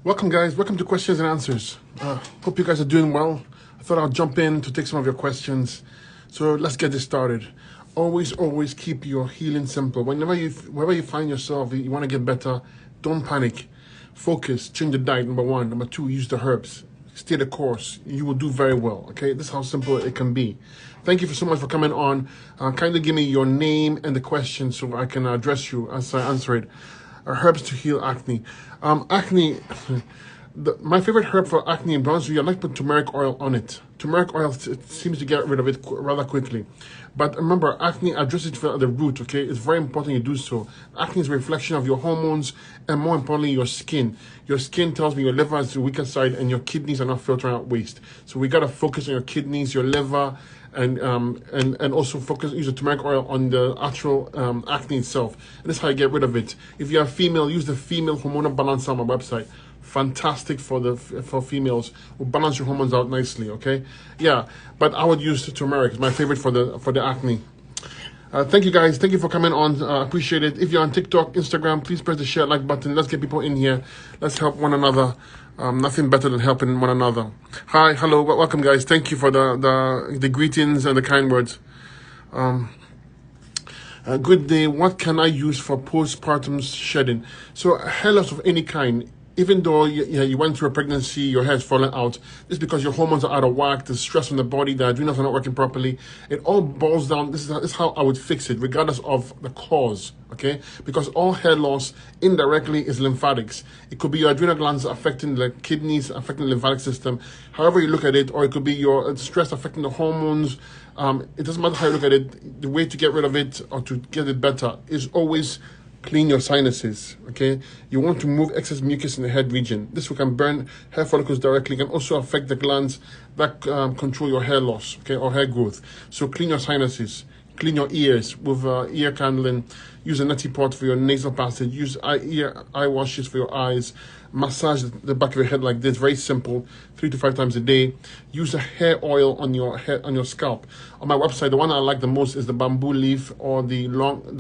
Welcome, guys. Welcome to Questions and Answers. Hope you guys are doing well. I thought I'll jump in to take some of your questions. So let's get this started. Always keep your healing simple. Wherever you find yourself, you want to get better, don't panic. Focus, change the diet, number one. Number two, use the herbs. Stay the course. You will do very well, okay? This is how simple it can be. Thank you so much for coming on. Kindly give me your name and the question so I can address you as I answer it. Herbs to heal acne. Acne, my favorite herb for acne and bronze, I like to put turmeric oil on it. Turmeric oil seems to get rid of it rather quickly. But remember, acne, address it at the root, okay? It's very important you do so. Acne is a reflection of your hormones and more importantly, your skin. Your skin tells me your liver is the weaker side and your kidneys are not filtering out waste. So we gotta focus on your kidneys, your liver, and also use the turmeric oil on the actual acne itself. And this is how you get rid of it. If you're a female, use the female hormonal balance on my website. Fantastic for females. Will balance your hormones out nicely. Okay, yeah. But I would use turmeric. It's my favorite for the acne. Thank you guys. Thank you for coming on. Appreciate it. If you're on TikTok, Instagram, please press the share like button. Let's get people in here. Let's help one another. Nothing better than helping one another. Hi, hello, welcome guys. Thank you for the greetings and the kind words. Good day. What can I use for postpartum shedding? So hair loss of any kind. Even though you went through a pregnancy, your hair's falling out, it's because your hormones are out of whack, the stress on the body, the adrenals are not working properly. It all boils down, this is how I would fix it, regardless of the cause, okay? Because all hair loss indirectly is lymphatics. It could be your adrenal glands affecting the kidneys, affecting the lymphatic system, however you look at it, or it could be your stress affecting the hormones. It doesn't matter how you look at it, the way to get rid of it or to get it better is always clean your sinuses, okay? You want to move excess mucus in the head region. This can burn hair follicles directly. It can also affect the glands that control your hair loss, okay, or hair growth. So clean your sinuses. Clean your ears with ear candling. Use a neti pot for your nasal passage. Use eye washes for your eyes. Massage the back of your head like this. Very simple. 3 to 5 times a day. Use a hair oil on your head, on your scalp. On my website, the one I like the most is the bamboo leaf or the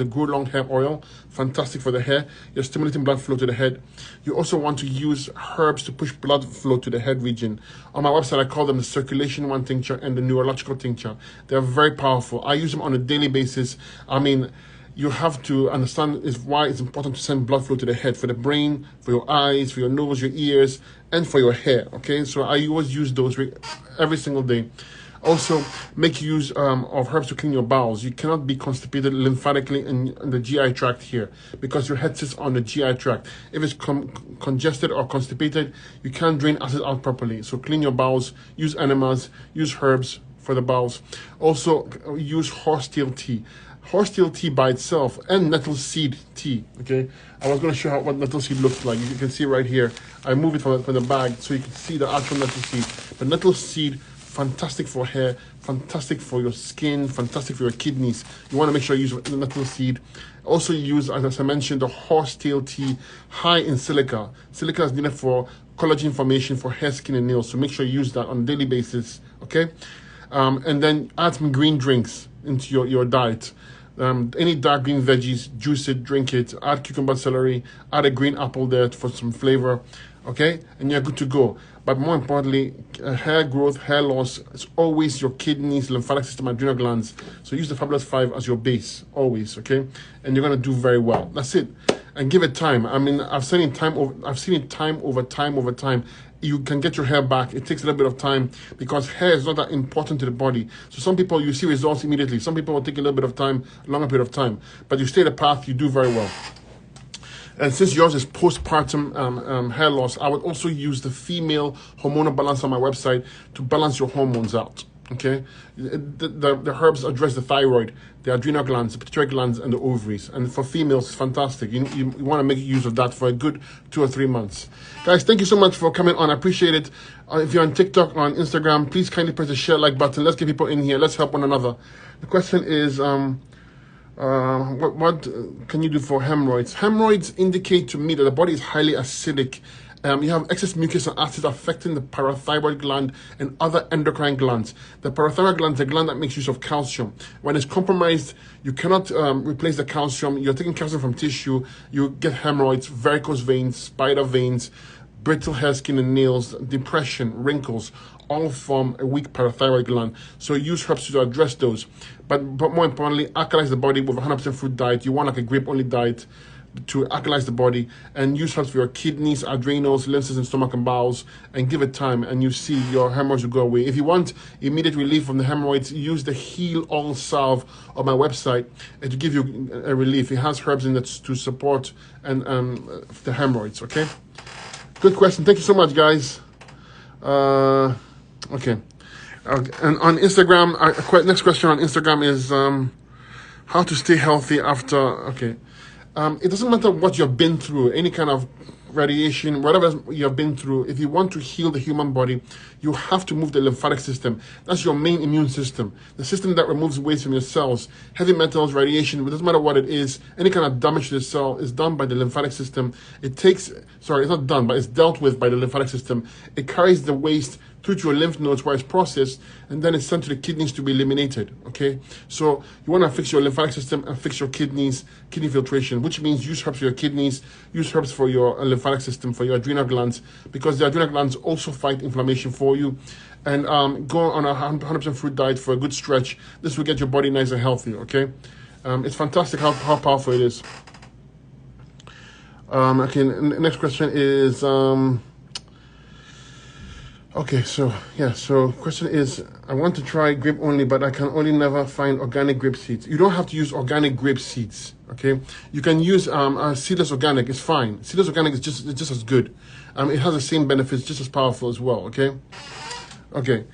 grow long hair oil. Fantastic for the hair. You're stimulating blood flow to the head. You also want to use herbs to push blood flow to the head region. On my website, I call them the circulation one tincture and the neurological tincture. They're very powerful. I use them on a daily basis. I mean, you have to understand why it's important to send blood flow to the head, for the brain, for your eyes, for your nose, your ears, and for your hair, okay? So I always use those every single day. Also, make use of herbs to clean your bowels. You cannot be constipated lymphatically in the GI tract here because your head sits on the GI tract. If it's congested or constipated, you can't drain acid out properly. So clean your bowels, use enemas, use herbs for the bowels. Also, use horsetail tea. Horsetail tea by itself and nettle seed tea, okay? I was going to show you what nettle seed looks like. You can see right here. I move it from the bag so you can see the actual nettle seed. The nettle seed, fantastic for hair, fantastic for your skin, fantastic for your kidneys. You want to make sure you use the nettle seed. Also use, as I mentioned, the horsetail tea, high in silica. Silica is needed for collagen formation for hair, skin, and nails. So make sure you use that on a daily basis, okay? And then add some green drinks into your diet. Any dark green veggies, juice it, drink it, add cucumber, celery, add a green apple there for some flavor, okay? And you're good to go. But more importantly, hair growth, hair loss, it's always your kidneys, lymphatic system, adrenal glands. So use the Fabulous 5 as your base, always, okay? And you're gonna do very well. That's it. And give it time. I mean, I've seen it time over time. You can get your hair back. It takes a little bit of time because hair is not that important to the body. So some people, you see results immediately. Some people will take a little bit of time, longer period of time. But you stay the path, you do very well. And since yours is postpartum hair loss, I would also use the female hormonal balance on my website to balance your hormones out. Okay, the herbs address the thyroid, the adrenal glands, the pituitary glands, and the ovaries. And for females, it's fantastic. You want to make use of that for a good 2 or 3 months. Guys, thank you so much for coming on. I appreciate it. If you're on TikTok or on Instagram, please kindly press the share like button. Let's get people in here. Let's help one another. The question is, what can you do for hemorrhoids? Hemorrhoids indicate to me that the body is highly acidic. You have excess mucus and acid affecting the parathyroid gland and other endocrine glands. The parathyroid gland is a gland that makes use of calcium. When it's compromised, you cannot replace the calcium. You're taking calcium from tissue. You get hemorrhoids, varicose veins, spider veins, brittle hair, skin and nails, depression, wrinkles, all from a weak parathyroid gland. So use herbs to address those. But more importantly, alkalize the body with 100% fruit diet. You want like a grape-only diet to alkalize the body, and use herbs for your kidneys, adrenals, lymph system, stomach and bowels, and give it time, and you see your hemorrhoids will go away. If you want immediate relief from the hemorrhoids, use the Heal All Salve on my website to give you a relief. It has herbs in it to support and the hemorrhoids. Okay, good question. Thank you so much, guys. Okay. And on Instagram, next question on Instagram is how to stay healthy after. Okay. It doesn't matter what you've been through, any kind of radiation, whatever you've been through. If you want to heal the human body, you have to move the lymphatic system. That's your main immune system, the system that removes waste from your cells. Heavy metals, radiation, it doesn't matter what it is, any kind of damage to the cell is done by the lymphatic system. It's not done, but it's dealt with by the lymphatic system. It carries the waste through to your lymph nodes where it's processed, and then it's sent to the kidneys to be eliminated, okay? So you want to fix your lymphatic system and fix your kidneys, kidney filtration, which means use herbs for your kidneys, use herbs for your lymphatic system, for your adrenal glands, because the adrenal glands also fight inflammation for you. And go on a 100% fruit diet for a good stretch. This will get your body nice and healthy, okay? It's fantastic how powerful it is. Okay, next question is... Okay, so question is, I want to try grape only, but I can only never find organic grape seeds. You don't have to use organic grape seeds, okay? You can use seedless organic, it's fine. Seedless organic is just as good. It has the same benefits, just as powerful as well, okay? Okay,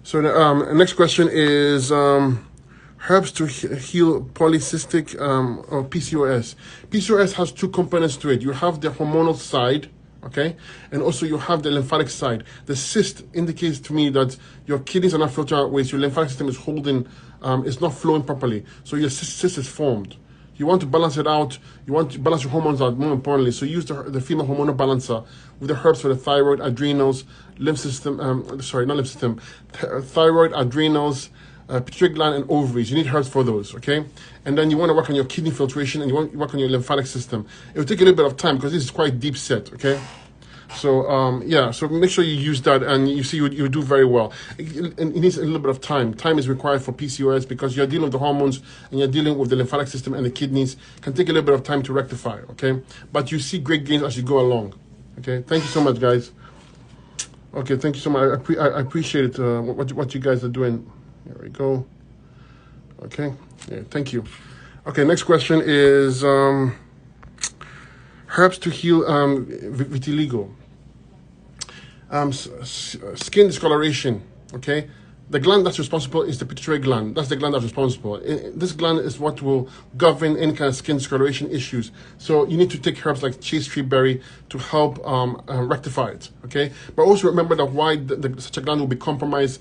so the next question is herbs to heal polycystic or PCOS. PCOS has two components to it. You have the hormonal side, okay, and also you have the lymphatic side. The cyst indicates to me that your kidneys are not filtering out waste, your lymphatic system is holding, it's not flowing properly, so your cyst is formed. You want to balance it out, you want to balance your hormones out, more importantly, so use the female hormonal balancer with the herbs for the thyroid, adrenals, lymph system, thyroid, adrenals, pituitary gland and ovaries. You need herbs for those, okay? And then you want to work on your kidney filtration, and you want to work on your lymphatic system. It will take a little bit of time because this is quite deep set, okay? So yeah, so make sure you use that, and you see you do very well. It needs a little bit of time. Time is required for PCOS because you're dealing with the hormones and you're dealing with the lymphatic system and the kidneys. It can take a little bit of time to rectify, okay? But you see great gains as you go along, okay? Thank you so much, guys. Okay, thank you so much. I appreciate it, what you guys are doing. There we go. Okay, yeah, thank you. Okay, next question is herbs to heal vitiligo. Skin discoloration, okay? The gland that's responsible is the pituitary gland. That's the gland that's responsible. This gland is what will govern any kind of skin discoloration issues. So you need to take herbs like chaste tree berry to help rectify it, okay? But also remember that why such a gland will be compromised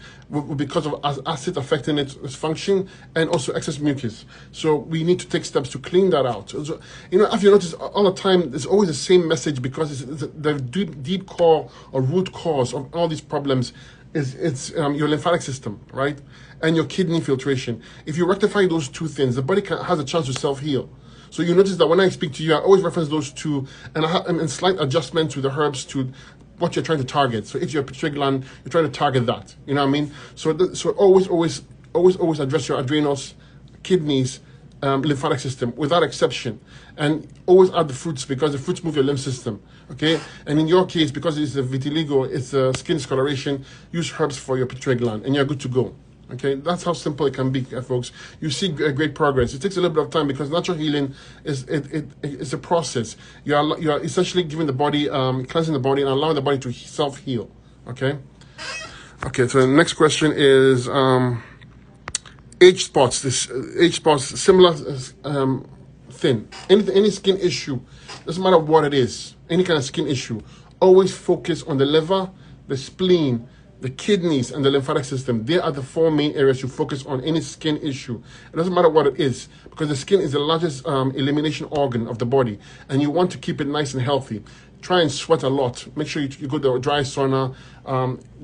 because of acid affecting its function and also excess mucus. So we need to take steps to clean that out. So, you know, if you notice, all the time, it's always the same message because it's the deep core or root cause of all these problems it's your lymphatic system, right? And your kidney filtration. If you rectify those two things, the body has a chance to self-heal. So you notice that when I speak to you, I always reference those two, and slight adjustment to the herbs to what you're trying to target. So if you're a pituitary gland, you're trying to target that. You know what I mean? So always address your adrenals, kidneys, lymphatic system without exception, and always add the fruits because the fruits move your lymph system, okay? And in your case, because it's a vitiligo, it's a skin discoloration, use herbs for your pituitary gland and you're good to go, okay? That's how simple it can be, folks. You see great progress. It takes a little bit of time because natural healing is a process. You are essentially giving the body, cleansing the body and allowing the body to self-heal, okay? Okay, so the next question is age spots. Similar thing. Any skin issue, doesn't matter what it is, any kind of skin issue, always focus on the liver, the spleen, the kidneys, and the lymphatic system. They are the four main areas you focus on any skin issue. It doesn't matter what it is, because the skin is the largest elimination organ of the body, and you want to keep it nice and healthy. Try and sweat a lot. Make sure you go to a dry sauna.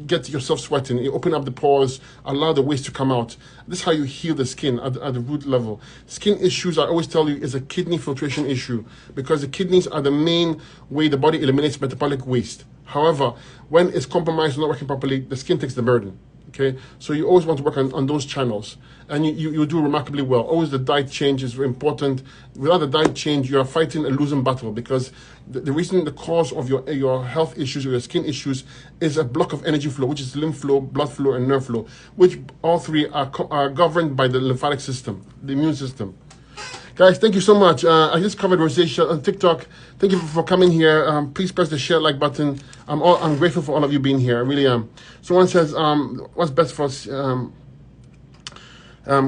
Get yourself sweating. You open up the pores, allow the waste to come out. This is how you heal the skin at the root level. Skin issues, I always tell you, is a kidney filtration issue, because the kidneys are the main way the body eliminates metabolic waste. However, when it's compromised, not working properly, the skin takes the burden. Okay, so you always want to work on those channels, and you do remarkably well. Always the diet change is very important. Without the diet change, you are fighting a losing battle, because the reason, the cause of your health issues or your skin issues is a block of energy flow, which is lymph flow, blood flow, and nerve flow, which all three are governed by the lymphatic system, the immune system. Guys, thank you so much. I just covered rosacea on TikTok. Thank you for coming here. Please press the share like button. I'm grateful for all of you being here. I really am. Someone says, what's best for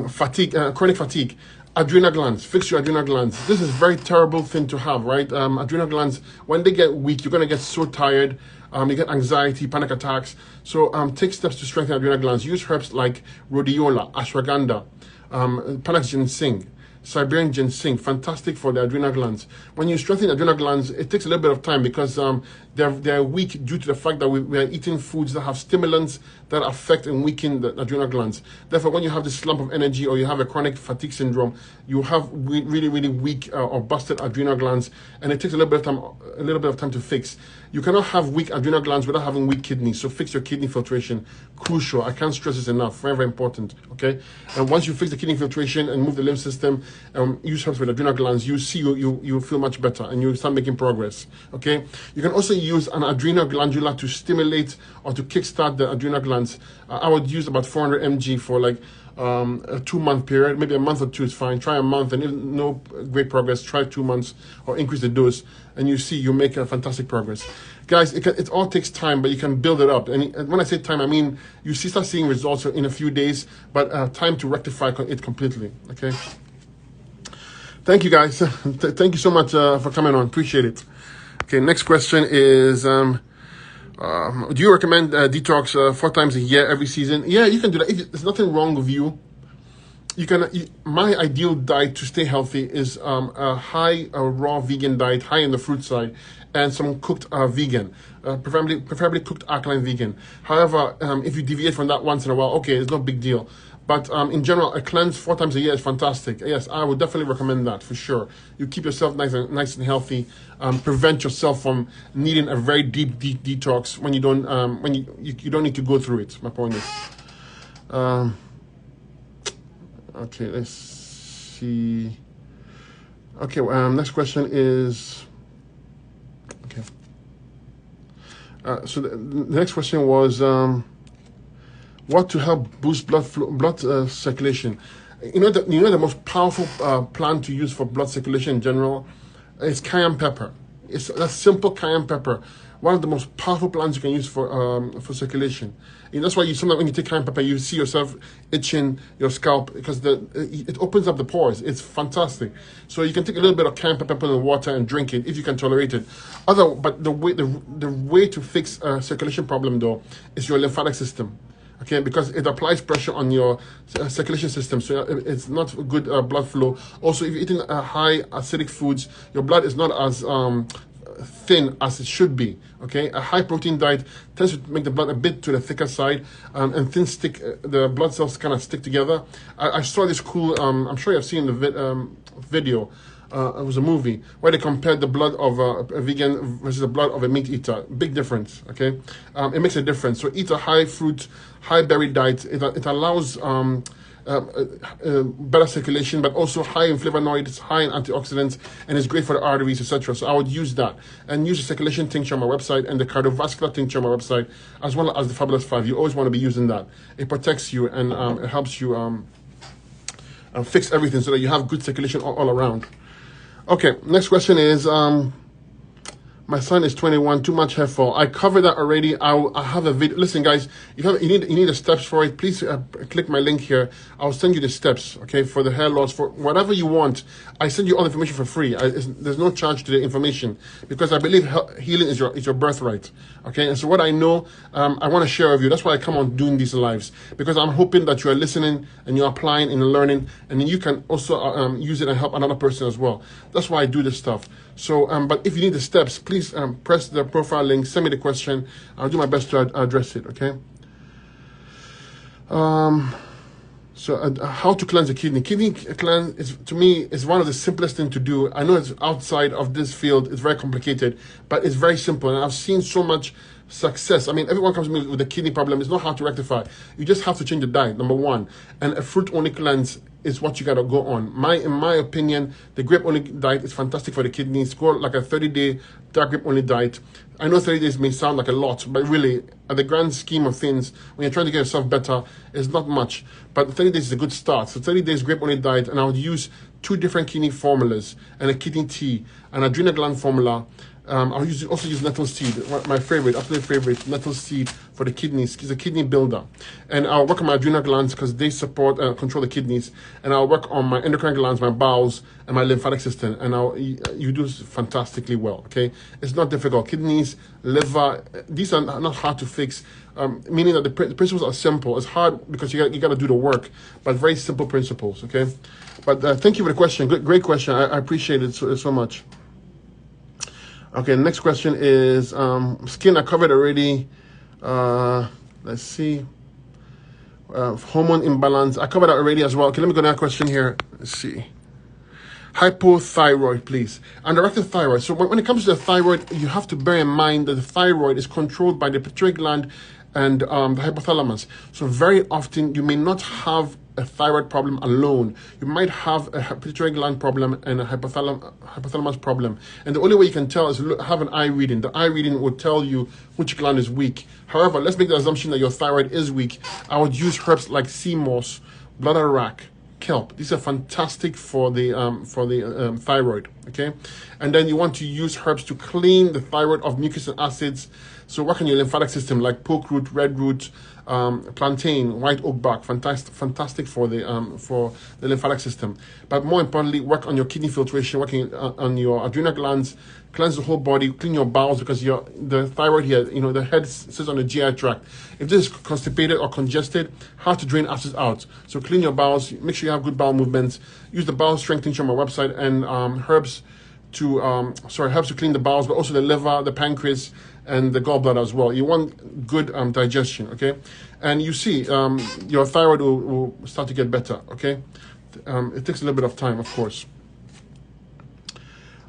fatigue, chronic fatigue? Adrenal glands. Fix your adrenal glands. This is a very terrible thing to have, right? Adrenal glands, when they get weak, you're going to get so tired. You get anxiety, panic attacks. So take steps to strengthen adrenal glands. Use herbs like rhodiola, ashwagandha, Panax ginseng, Siberian ginseng, fantastic for the adrenal glands. When you strengthen adrenal glands, it takes a little bit of time, because they're weak due to the fact that we are eating foods that have stimulants that affect and weaken the adrenal glands. Therefore, when you have this slump of energy, or you have a chronic fatigue syndrome, you have really, really weak or busted adrenal glands, and it takes a little bit of time to fix. You cannot have weak adrenal glands without having weak kidneys. So fix your kidney filtration. Crucial. I can't stress this enough. Very, very important. Okay. And once you fix the kidney filtration and move the lymph system, use herbs with adrenal glands, you see you feel much better, and you start making progress. Okay. You can also use an adrenal glandula to stimulate or to kickstart the adrenal glands. I would use about 400 mg for like a 2-month period. Maybe a month or two is fine. Try a month, and if no great progress, try 2 months or increase the dose, and you see you make a fantastic progress. Guys, it all takes time, but you can build it up. And when I say time, I mean you start seeing results in a few days, but time to rectify it completely. Okay. Thank you, guys. Thank you so much for coming on. Appreciate it. Okay, next question is, do you recommend detox 4 times a year every season? Yeah, you can do that. There's nothing wrong with you. My ideal diet to stay healthy is a high raw vegan diet, high in the fruit side, and some cooked vegan, preferably cooked alkaline vegan. However, if you deviate from that once in a while, okay, it's no big deal. But in general, a cleanse 4 times a year is fantastic. Yes, I would definitely recommend that for sure. You keep yourself nice and healthy. Prevent yourself from needing a very deep detox when you don't need to go through it. My point is. Okay, let's see. Okay, next question is. Okay. So the next question was. What to help boost blood circulation? You know the most powerful plant to use for blood circulation in general is cayenne pepper. It's a simple cayenne pepper. One of the most powerful plants you can use for circulation. And that's why sometimes when you take cayenne pepper, you see yourself itching your scalp, because it opens up the pores. It's fantastic. So you can take a little bit of cayenne pepper, put in water, and drink it if you can tolerate it. But the way to fix a circulation problem though is your lymphatic system. Okay, because it applies pressure on your circulation system, so it's not good blood flow. Also, if you're eating high acidic foods, your blood is not as thin as it should be. Okay, a high protein diet tends to make the blood a bit to the thicker side, and the blood cells kind of stick together. I saw this cool, I'm sure you've seen the video. It was a movie where they compared the blood of a vegan versus the blood of a meat eater. Big difference, okay? It makes a difference. So eat a high fruit, high berry diet. It allows better circulation, but also high in flavonoids, high in antioxidants, and it's great for the arteries, etc. So I would use that, and use the circulation tincture on my website and the cardiovascular tincture on my website, as well as the Fabulous 5. You always want to be using that. It protects you, and it helps you fix everything so that you have good circulation all around. Okay, next question is, my son is 21, too much hair fall. I covered that already. I have a video. Listen, guys, you need the steps for it. Please click my link here. I'll send you the steps, okay, for the hair loss, for whatever you want. I send you all the information for free. There's no charge to the information, because I believe healing is your birthright, okay? And so what I know, I want to share with you. That's why I come on doing these lives, because I'm hoping that you are listening and you're applying and learning, and then you can also use it and help another person as well. That's why I do this stuff. So, but if you need the steps, please please press the profile link, send me the question. I'll do my best to address it, okay? How to cleanse the kidney. Kidney cleanse is, to me, is one of the simplest thing to do. I know it's outside of this field, it's very complicated, but it's very simple. And I've seen so much success. I mean, everyone comes to me with a kidney problem. It's not hard to rectify. You just have to change the diet, number one. And a fruit-only cleanse is what you got to go on. In my opinion, the grape-only diet is fantastic for the kidneys. Go like a 30-day dark grape-only diet. I know 30 days may sound like a lot, but really, at the grand scheme of things, when you're trying to get yourself better, it's not much. But 30 days is a good start. So 30 days grape-only diet, and I would use 2 different kidney formulas and a kidney tea, an adrenal gland formula. I'll also use nettle seed, my favorite, absolute favorite, nettle seed for the kidneys. It's a kidney builder. And I'll work on my adrenal glands because they support and control the kidneys. And I'll work on my endocrine glands, my bowels, and my lymphatic system. And you do fantastically well, okay? It's not difficult. Kidneys, liver, these are not hard to fix, meaning that the principles are simple. It's hard because you got to do the work, but very simple principles, okay? But thank you for the question. Great question. I appreciate it so much. Okay, next question is skin I covered already. Let's see. Hormone imbalance. I covered that already as well. Okay, let me go to that question here. Let's see. Hypothyroid, please. Undirected thyroid. So when it comes to the thyroid, you have to bear in mind that the thyroid is controlled by the pituitary gland and the hypothalamus. So very often you may not have a thyroid problem alone. You might have a pituitary gland problem and a hypothalamus problem. And the only way you can tell is have an eye reading. The eye reading will tell you which gland is weak. However, let's make the assumption that your thyroid is weak. I would use herbs like sea moss, bladderwrack, kelp. These are fantastic for the thyroid, okay? And then you want to use herbs to clean the thyroid of mucus and acids. So work on your lymphatic system like poke root, red root, plantain, white oak bark. Fantastic for the lymphatic system. But more importantly, work on your kidney filtration, working on your adrenal glands, cleanse the whole body, clean your bowels, because the thyroid here, the head sits on the GI tract. If this is constipated or congested, hard to drain acids out. So clean your bowels, make sure you have good bowel movements. Use the bowel strengthening on my website, and herbs to clean the bowels, but also the liver, the pancreas, and the gallbladder as well. You want good digestion, okay? And you see, your thyroid will start to get better, okay? It takes a little bit of time, of course.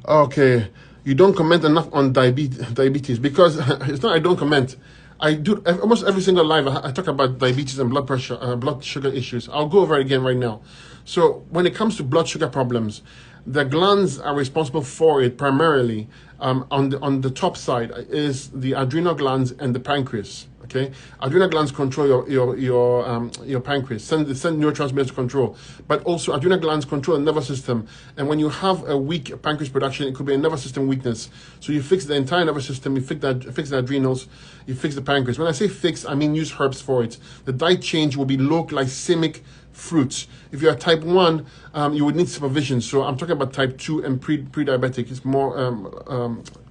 Okay, you don't comment enough on diabetes because it's not I don't comment. I do almost every single live. I talk about diabetes and blood pressure, blood sugar issues. I'll go over it again right now. So when it comes to blood sugar problems, the glands are responsible for it primarily. On the top side is the adrenal glands and the pancreas. Okay, adrenal glands control your pancreas, send neurotransmitters to control, but also adrenal glands control the nervous system. And when you have a weak pancreas production, it could be a nervous system weakness. So you fix the entire nervous system, you fix the adrenals, you fix the pancreas. When I say fix, I mean use herbs for it. The diet change will be low glycemic fruits. If you are type 1, you would need supervision. So I'm talking about type 2 and pre-diabetic. It's more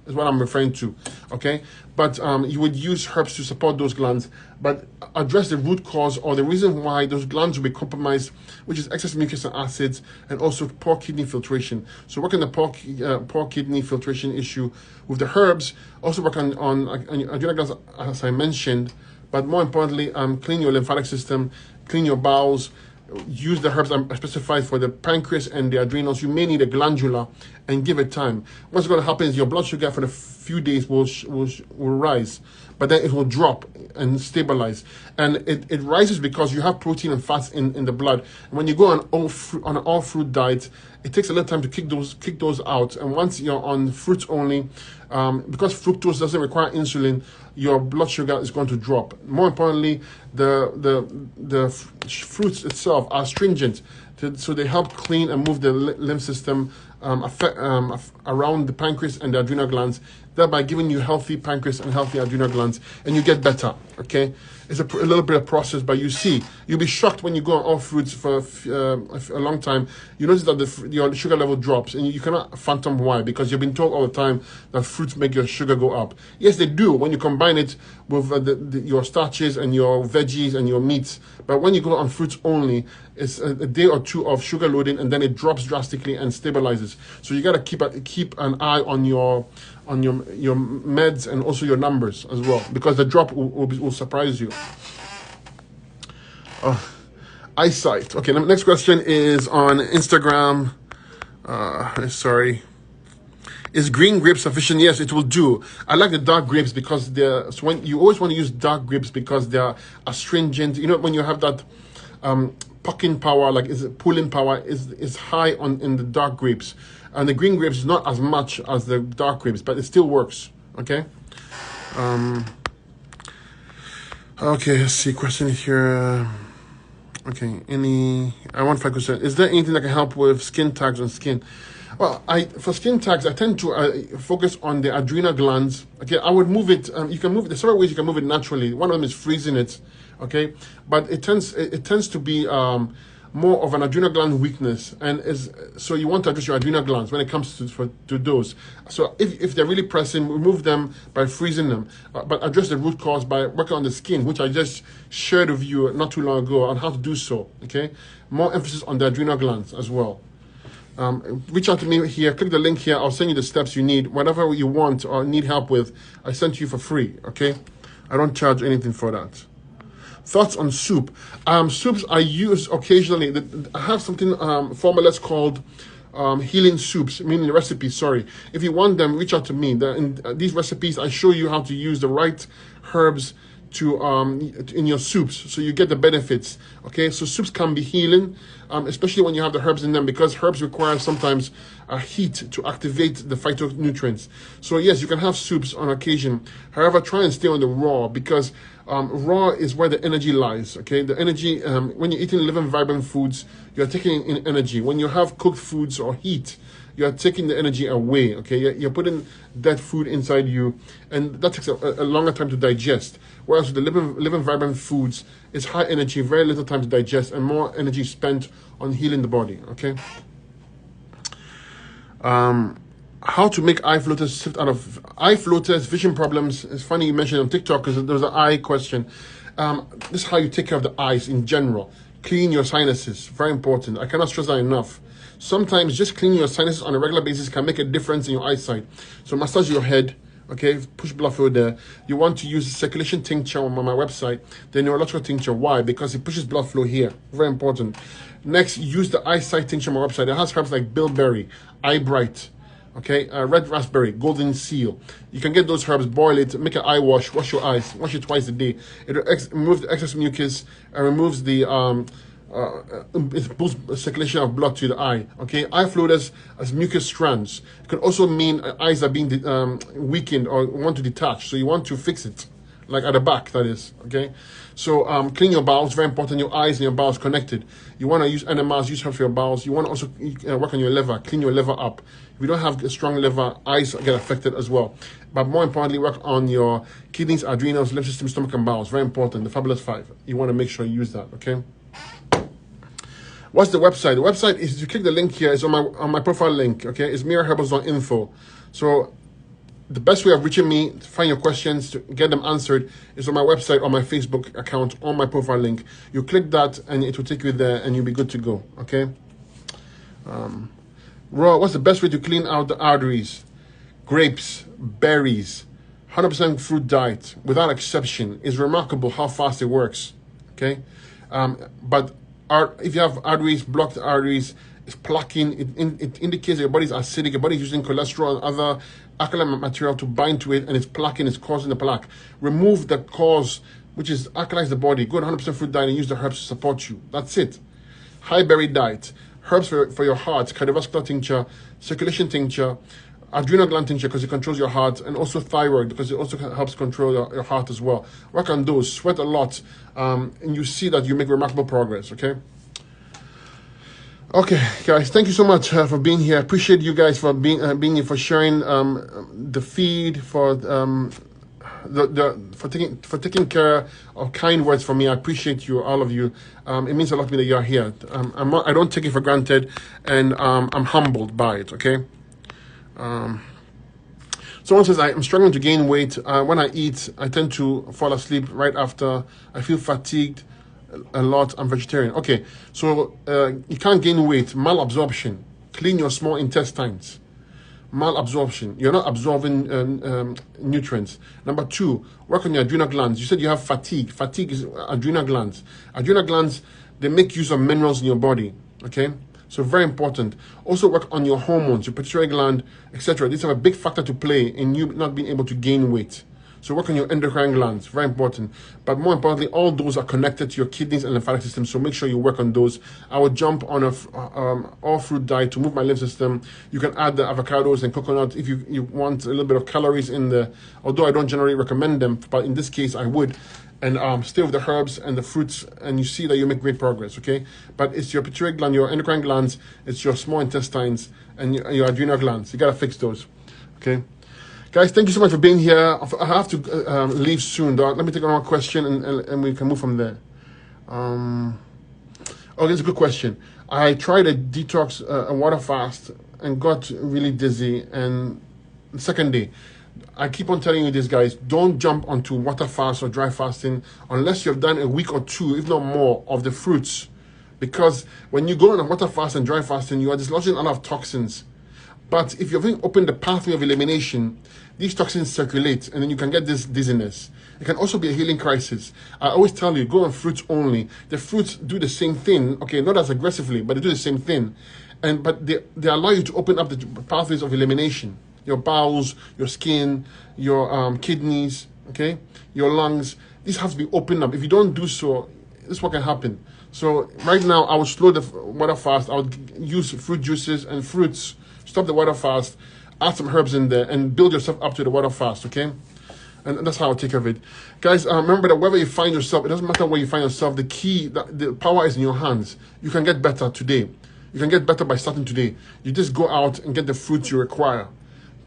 is what I'm referring to, okay? But you would use herbs to support those glands, but address the root cause or the reason why those glands will be compromised, which is excess mucus and acids, and also poor kidney filtration. So work on the poor kidney filtration issue with the herbs. Also work on adrenal glands, as I mentioned, but more importantly, clean your lymphatic system, clean your bowels. Use the herbs I specified for the pancreas and the adrenals. You may need a glandular, and give it time. What's going to happen is your blood sugar for the few days will rise, but then it will drop and stabilize. And it rises because you have protein and fats in the blood. And when you go on an all fruit diet, it takes a little time to kick those out. And once you're on fruits only, because fructose doesn't require insulin, your blood sugar is going to drop. More importantly, the fruits itself are astringent, so they help clean and move the lymph system around the pancreas and the adrenal glands, thereby giving you healthy pancreas and healthy adrenal glands, and you get better, okay? It's a little bit of process, but you'll be shocked when you go on all fruits for a long time. You notice that your sugar level drops, and you cannot fathom why, because you've been told all the time that fruits make your sugar go up. Yes, they do when you combine it with your starches and your veggies and your meats, but when you go on fruits only, it's a day or two of sugar loading, and then it drops drastically and stabilizes. So you got to keep an eye on your on your meds and also your numbers as well, because the drop will surprise you. Eyesight. Okay, the next question is on Instagram. Sorry. Is green grape sufficient? Yes, it will do. I like the dark grapes because when you always want to use dark grapes because they are astringent. You know, when you have that pucking power, like pulling power is high in the dark grapes, and the green grapes is not as much as the dark grapes, but it still works. Okay. Okay, let's see. Question here. Okay, I want 5%. Is there anything that can help with skin tags on skin? Well, for skin tags, I tend to focus on the adrenal glands. Okay, I would move it. You can move it. There's several ways you can move it naturally. One of them is freezing it. Okay, but it tends to be more of an adrenal gland weakness, and so you want to address your adrenal glands when it comes to those. So if they're really pressing, remove them by freezing them, but address the root cause by working on the skin, which I just shared with you not too long ago on how to do so. Okay, more emphasis on the adrenal glands as well. Reach out to me here, click the link here, I'll send you the steps you need. Whatever you want or need help with, I send to you for free. Okay, I don't charge anything for that. Thoughts on soup. Soups I use occasionally. I have something, formulas called healing soups, meaning recipes, sorry. If you want them, reach out to me. In these recipes, I show you how to use the right herbs in your soups, so you get the benefits. Okay, so soups can be healing, especially when you have the herbs in them, because herbs require sometimes heat to activate the phytonutrients. So yes, you can have soups on occasion. However, try and stay on the raw, because raw is where the energy lies. Okay, the energy, when you're eating living vibrant foods, you're taking in energy. When you have cooked foods or heat, you're taking the energy away. Okay, you're putting dead food inside you, and that takes a longer time to digest. Whereas with the living vibrant foods, it's high energy, very little time to digest, and more energy spent on healing the body. Okay. How to make eye floaters shift out of eye floaters, vision problems. It's funny you mentioned on TikTok because there was an eye question. This is how you take care of the eyes in general. Clean your sinuses, very important. I cannot stress that enough. Sometimes just cleaning your sinuses on a regular basis can make a difference in your eyesight. So massage your head, okay, push blood flow there. You want to use the circulation tincture on my website, the neurological tincture. Why? Because it pushes blood flow here, very important. Next, use the eyesight tincture on my website. It has herbs like bilberry, eye bright, okay, red raspberry, golden seal. You can get those herbs, boil it, make an eye wash, wash your eyes, wash it twice a day. It removes the excess mucus and removes the it boosts circulation of blood to the eye. Okay, eye floaters as mucus strands. It can also mean eyes are being weakened or want to detach, so you want to fix it, like at the back, that is. Okay, so clean your bowels, very important. Your eyes and your bowels connected. You want to use enemas, use herbs for your bowels. You want to also work on your liver, clean your liver up. If you don't have a strong liver, eyes get affected as well. But more importantly, work on your kidneys, adrenals, lymph system, stomach, and bowels. Very important. The Fabulous 5. You want to make sure you use that. Okay. What's the website? The website is, if you click the link here, it's on my profile link. Okay, it's miraherbals.info. So the best way of reaching me, to find your questions, to get them answered, is on my website or my Facebook account on my profile link. You click that and it will take you there and you'll be good to go. Okay. Raw, what's the best way to clean out the arteries? Grapes, berries, 100% fruit diet, without exception. It's remarkable how fast it works. Okay. But if you have arteries, blocked arteries, it's plaquing. It indicates that your body's acidic. Your body's using cholesterol and other alkaline material to bind to it, and it's plaquing. It's causing the plaque. Remove the cause, which is alkalize the body. Go to 100% fruit diet and use the herbs to support you. That's it. High berry diet, herbs for your heart, cardiovascular tincture, circulation tincture, adrenal gland tincture because it controls your heart, and also thyroid because it also helps control your heart as well. Work on those, sweat a lot, and you see that you make remarkable progress. Okay, guys, thank you so much for being here. I appreciate you guys for being here, for sharing the feed, for taking care of kind words for me. I appreciate you, all of you. It means a lot to me that you're here. I don't take it for granted, and I'm humbled by it. Okay. Someone says, I'm struggling to gain weight. When I eat, I tend to fall asleep right after. I feel fatigued a lot. I'm vegetarian. Okay, so you can't gain weight. Malabsorption. Clean your small intestines. malabsorption. You're not absorbing nutrients. Number 2, work on your adrenal glands. You said you have fatigue. Fatigue is adrenal glands. Adrenal glands, they make use of minerals in your body, okay? So very important. Also work on your hormones, your pituitary gland, etc. These have a big factor to play in you not being able to gain weight. So work on your endocrine glands, very important. But more importantly, all those are connected to your kidneys and lymphatic system, so make sure you work on those. I would jump on a all-fruit diet to move my lymph system. You can add the avocados and coconut if you want a little bit of calories in the, although I don't generally recommend them, but in this case I would. And stay with the herbs and the fruits, and you see that you make great progress, okay? But it's your pituitary gland, your endocrine glands, it's your small intestines, and your adrenal glands. You gotta fix those, okay? Guys, thank you so much for being here. I have to leave soon, though. Let me take another question, and we can move from there. Okay, it's a good question. I tried a detox, a water fast, and got really dizzy, and the second day, I keep on telling you this, guys, don't jump onto water fast or dry fasting unless you've done a week or 2, if not more, of the fruits. Because when you go on a water fast and dry fasting, you are dislodging a lot of toxins. But if you've opened the pathway of elimination, these toxins circulate, and then you can get this dizziness. It can also be a healing crisis. I always tell you, go on fruits only. The fruits do the same thing, okay, not as aggressively, but they do the same thing. But they allow you to open up the pathways of elimination. Your bowels, your skin, your kidneys, okay, your lungs. These have to be opened up. If you don't do so, this is what can happen. So right now, I would slow the water fast. I would use fruit juices and fruits. Stop the water fast. Add some herbs in there and build yourself up to the water fast, okay? And that's how I'll take care of it. Guys, remember that wherever you find yourself, it doesn't matter where you find yourself, the key, the power is in your hands. You can get better today. You can get better by starting today. You just go out and get the fruits you require.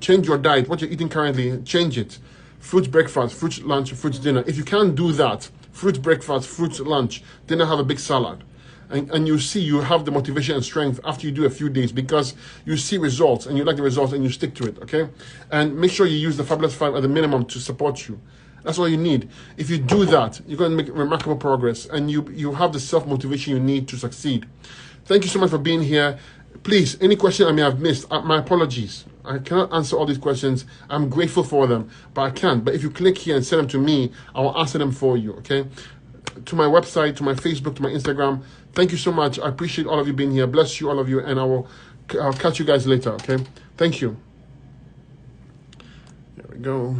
Change your diet. What you're eating currently, change it. Fruits breakfast, fruits lunch, fruits dinner. If you can't do that, fruits breakfast, fruits lunch, dinner, have a big salad. And you see you have the motivation and strength after you do a few days, because you see results and you like the results and you stick to it, okay? And make sure you use the Fabulous 5 at the minimum to support you. That's all you need. If you do that, you're going to make remarkable progress, and you have the self-motivation you need to succeed. Thank you so much for being here. Please, any question I may have missed, my apologies. I cannot answer all these questions. I'm grateful for them, but I can't. But if you click here and send them to me, I will answer them for you, okay? To my website, to my Facebook, to my Instagram. Thank you so much. I appreciate all of you being here. Bless you, all of you, and I'll catch you guys later, okay? Thank you. There we go.